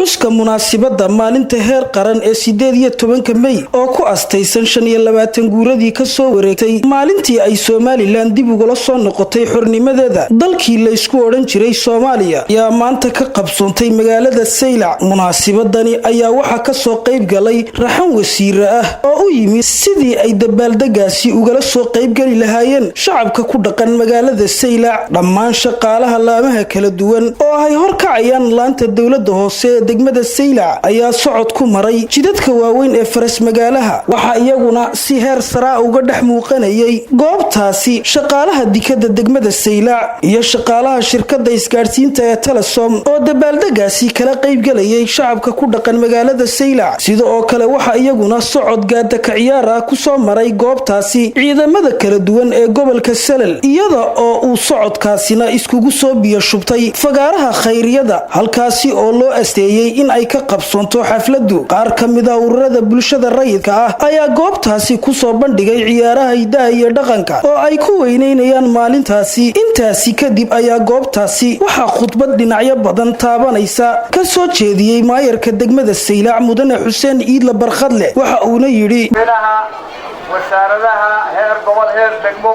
xuska munaasabada maalinta heer qaran ee 18 May oo ku astaysan 25 guuradii ka soo wareegtay maalintii ay Soomaaliland dib uga soo noqotay xornimadeeda dalkii la isku oran jiray Soomaaliya ayaa maanta ka qabsoontay magaalada Saylac. Munaasabadani ayaa waxa ka soo qayb galay raxan wasiir ah oo u yimid sidii ay dabaaldagaasi uga soo qayb gali lahaayeen shacabka ku dhaqan magaalada Saylac. Dhammaan shaqaalaha laamaha kala duwan oo ay horkacayaan laanta dawladda hoose degmada Saylac ayaa socod ku maray jidadka waaweyn ee faras magaalaha. Waxa iyaguna si heer sare uga dhex muuqanayay goobtaasi shaqaalaha dikada degmada Saylac iyo shaqaalaha shirkadda isgaarsiinta ee Telesom oo dabaaldagaasi kala qayb galayay shacabka ku dhaqan magaalada Saylac. Sidoo kale waxa iyaguna socod gaada ka ciyaar ah ku soo maray goobtaasi ciidamada kala duwan ee gobolka Salal iyada oo uu socodkaasina iskugu soo biyo shubtay fagaaraha khayriyada halkaasi oo loo asteeyay in ay ka qabsoonto xafladu. Qaar kamid ah ururada bulshada rayidka ah ayaa goobtaasi ku soo bandhigay ciyaaraha hidaha iyo dhaqanka oo ay ku weyneynayaan maalintaasi. Intaasi kadib ayaa goobtaasi waxa khudbad dhinacyo badan taabanaysa ka soo jeediyay maayarka degmada Saylac Mudane Xuseen Iidla Barkhadle. Waxa uu yiri wasaaradaha heer gobol heer degmo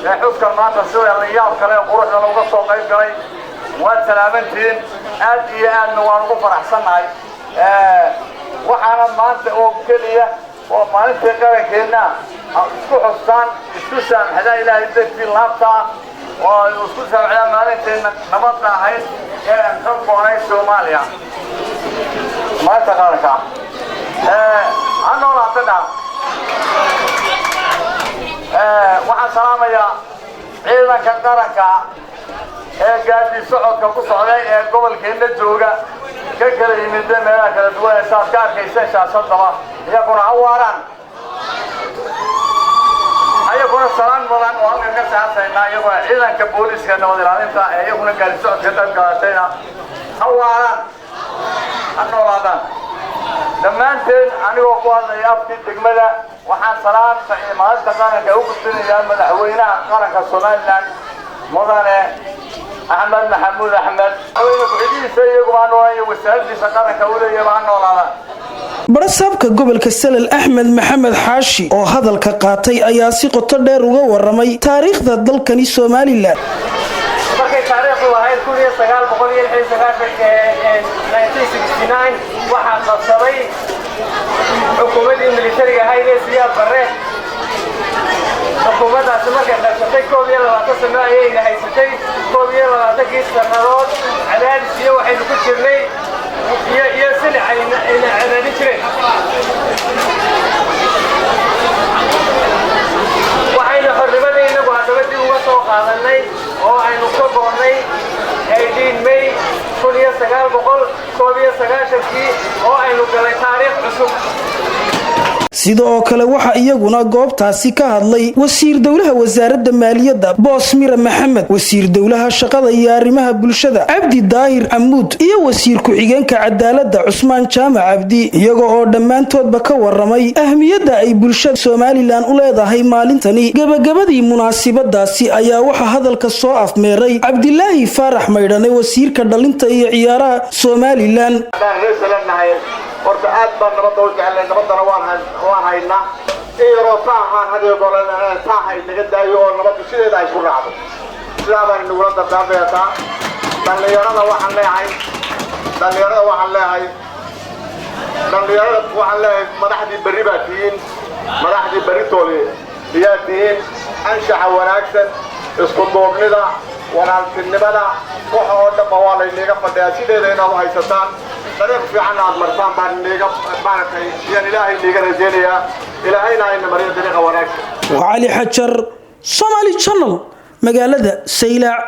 ee xubka maanta sida la yaab kale quruxda looga soo qayb galay waa salaamantiin aad iyo aadna waan ugu faraxsanahay waxaana maanta oo kaliya oo maalinta qarankeena isku xustaan isku saamaxda ilaahay dadkii laabta oo isku saamaxda maalinteena nabadda ahayd ee aan ka go'nay Soomaaliya maanta qaranka anoo la tada waxaan salaamayaa ciidanka qaranka ee gaadi socodka ku socday ee gobolkeena jooga ka kala yimid meelaha kala duwan ee saarkaarkaysa shaashadaba iyaguna hawaaraan ayaguna salaan mudan oo halkan ka saarsaynaa iyaguna ciidanka booliska nabad ilaalinta ee iyaguna gaadi socodka dadkaasayna hawaaraan annoolaadaan dhammaanteen anigoo ku hadlaya afkii degmada waxaan salaam maalinta qaranka u gudbinayaa madaxweynaha qaranka Soomaaliland Mudane Axmed Maxamuud Axmed oo ku-xigeenkiisa iyaguna wasaaraddiisa qaranka u leeyahay noolaada. Barasabka gobolka Salal Axmed Maxamed Xaashi oo hadalka qaatay ayaa si qoto dheer uga waramay taariikhda dalkani Soomaaliland. markay taariikhdu ahayd 1969 waxaa qabsaday xukuumadii militariga ahayd ee Siyaad Barre. xukuumaddaasi markay qabsatay 12 sano ayay haysatay 12 sannadood cadaadis iyo waxaynu ku jirnay iyo silic ayna cadaadin jireen. waxaynu xornimadeenna haddaba dib uga soo qaadanay oo aynu ka go'nay 18 May 1991 oo aynu galay taariikh cusub. sidoo kale waxa iyaguna goobtaasi ka hadlay wasiir dawlaha wasaaradda maaliyadda Boos Mira Maxamed, wasiir dawlaha shaqada iyo arrimaha bulshada Abdi Daahir Amuud iyo wasiir ku-xigeenka cadaaladda Cusmaan Jaamac Abdi iyaga oo dhammaantoodba ka waramay ahmiyadda ay bulshada Soomaaliland u leedahay maalintani. gabagabadii munaasabadaasi ayaa waxa hadalka soo afmeeray Cabdilaahi Faarax Maydhane wasiirka dhalinta iyo ciyaaraha Soomaaliland. horta aad baan nabadda u jeclay nabadana waan haynaa iyo saahan hadiyo goolana saahay naga daayo oo nabaddu sideeda ay ku raacdo sidaa baan nagula dadaabeetaa dhalinyarada waxaan leeyahay madaxdii berri baa tihiin madaxdii berri toole iyaa tihiin anshaxa wanaagsan isku duubnida walaaltinimada waxa oo dhanba waa laynaga fadhiyaa sideeda inaad u haysataan طريق في عنا مرتان بعد نيجا بعد يعني إلهي نيجا رجاليا إلهي ناين مريض طريقة وناك. وعلي حجر Somali Channel مقالة Saylac.